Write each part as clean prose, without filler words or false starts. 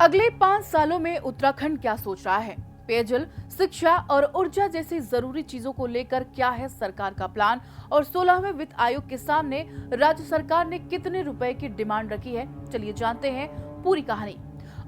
अगले 5 सालों में उत्तराखंड क्या सोच रहा है? पेयजल, शिक्षा और ऊर्जा जैसी जरूरी चीजों को लेकर क्या है सरकार का प्लान और 16वें वित्त आयोग के सामने राज्य सरकार ने कितने रुपए की डिमांड रखी है? चलिए जानते हैं पूरी कहानी।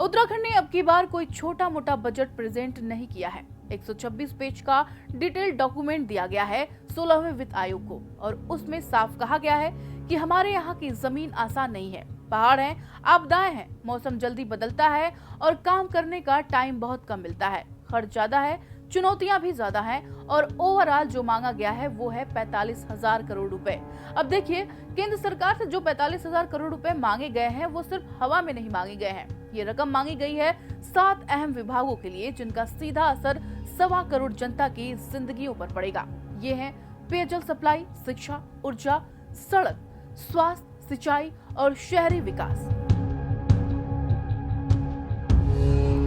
उत्तराखंड ने अब की बार कोई छोटा मोटा बजट प्रेजेंट नहीं किया है। 126 पेज का डिटेल डॉक्यूमेंट दिया गया है 16वें वित्त आयोग को और उसमें साफ कहा गया है कि हमारे यहाँ की जमीन आसान नहीं है, पहाड़ हैं, आपदाएं हैं, मौसम जल्दी बदलता है और काम करने का टाइम बहुत कम मिलता है, खर्च ज्यादा है, चुनौतियां भी ज्यादा हैं और ओवरऑल जो मांगा गया है वो है 45,000 करोड़ रुपए। अब देखिए, केंद्र सरकार से जो 45,000 करोड़ रुपए मांगे गए हैं वो सिर्फ हवा में नहीं मांगे गए हैं। ये रकम मांगी गई है 7 अहम विभागों के लिए जिनका सीधा असर 1.25 करोड़ जनता की जिंदगियों पर पड़ेगा। ये है पेयजल सप्लाई, शिक्षा, ऊर्जा, सड़क, स्वास्थ्य, सिंचाई और शहरी विकास।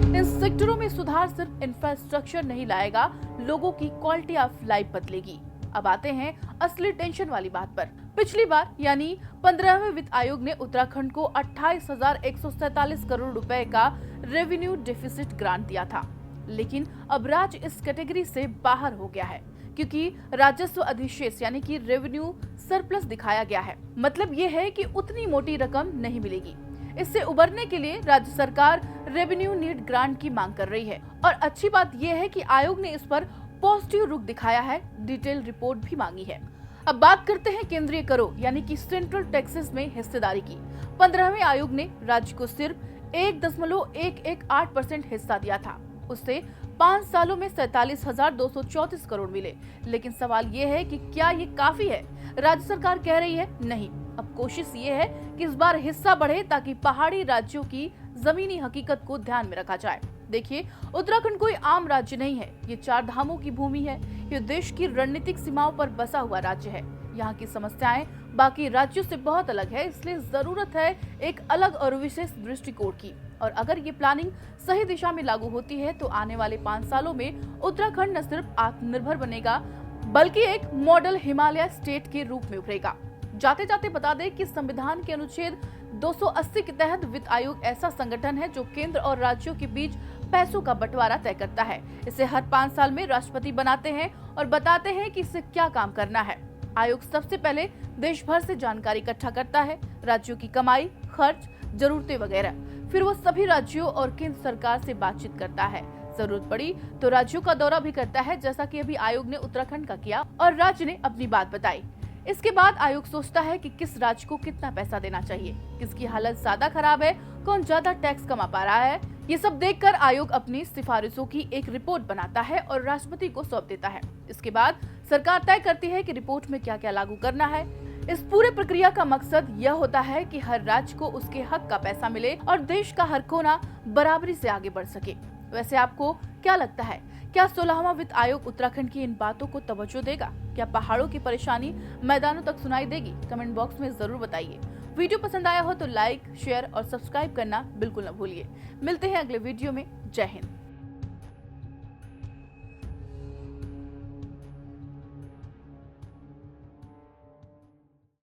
इन सेक्टरों में सुधार सिर्फ इंफ्रास्ट्रक्चर नहीं लाएगा, लोगों की क्वालिटी ऑफ लाइफ बदलेगी। अब आते हैं असली टेंशन वाली बात पर। पिछली बार यानी 15वें वित्त आयोग ने उत्तराखंड को 28,147 करोड़ रुपए का रेवेन्यू डेफिसिट ग्रांट दिया था, लेकिन अब राज्य इस कैटेगरी से बाहर हो गया है क्योंकि राजस्व अधिशेष यानी कि रेवेन्यू सरप्लस दिखाया गया है। मतलब ये है कि उतनी मोटी रकम नहीं मिलेगी। इससे उबरने के लिए राज्य सरकार रेवेन्यू नीड ग्रांट की मांग कर रही है और अच्छी बात यह है कि आयोग ने इस पर पॉजिटिव रुख दिखाया है, डिटेल रिपोर्ट भी मांगी है। अब बात करते हैं केंद्रीय करों यानी कि सेंट्रल टैक्सेस में हिस्सेदारी की। 15वें आयोग ने राज्य को सिर्फ 1.118% हिस्सा दिया था। उससे 5 सालों में 47,234 करोड़ मिले। लेकिन सवाल ये है कि क्या ये काफी है? राज्य सरकार कह रही है नहीं। अब कोशिश ये है कि इस बार हिस्सा बढ़े ताकि पहाड़ी राज्यों की जमीनी हकीकत को ध्यान में रखा जाए। देखिए, उत्तराखंड कोई आम राज्य नहीं है। ये 4 धामों की भूमि है। ये देश की रणनीतिक सीमाओं पर बसा हुआ राज्य है। यहाँ की समस्याएं बाकी राज्यों से बहुत अलग है, इसलिए जरूरत है एक अलग और विशेष दृष्टिकोण की। और अगर ये प्लानिंग सही दिशा में लागू होती है तो आने वाले 5 सालों में उत्तराखंड न सिर्फ आत्मनिर्भर बनेगा बल्कि एक मॉडल हिमालय स्टेट के रूप में उभरेगा। जाते जाते बता दें कि संविधान के अनुच्छेद 280 के तहत वित्त आयोग ऐसा संगठन है जो केंद्र और राज्यों के बीच पैसों का बंटवारा तय करता है। इसे हर 5 साल में राष्ट्रपति बनाते हैं और बताते हैं कि इसे क्या काम करना है। आयोग सबसे पहले देश भर से जानकारी इकट्ठा करता है, राज्यों की कमाई, खर्च, जरूरतें वगैरह। फिर वो सभी राज्यों और केंद्र सरकार से बातचीत करता है। जरूरत पड़ी तो राज्यों का दौरा भी करता है, जैसा कि अभी आयोग ने उत्तराखंड का किया और राज्य ने अपनी बात बताई। इसके बाद आयोग सोचता है कि किस राज्य को कितना पैसा देना चाहिए, किसकी हालत ज्यादा खराब है, कौन ज्यादा टैक्स कमा पा रहा है। ये सब देखकर आयोग अपनी सिफारिशों की एक रिपोर्ट बनाता है और राष्ट्रपति को सौंप देता है। इसके बाद सरकार तय करती है कि रिपोर्ट में क्या क्या लागू करना है। इस पूरे प्रक्रिया का मकसद यह होता है कि हर राज्य को उसके हक का पैसा मिले और देश का हर कोना बराबरी से आगे बढ़ सके। वैसे आपको क्या लगता है, क्या 16वां वित्त आयोग उत्तराखंड की इन बातों को तवज्जो देगा? क्या पहाड़ों की परेशानी मैदानों तक सुनाई देगी? कमेंट बॉक्स में जरूर बताइए। वीडियो पसंद आया हो तो लाइक, शेयर और सब्सक्राइब करना बिल्कुल न भूलिए। मिलते हैं अगले वीडियो में। जय हिंद।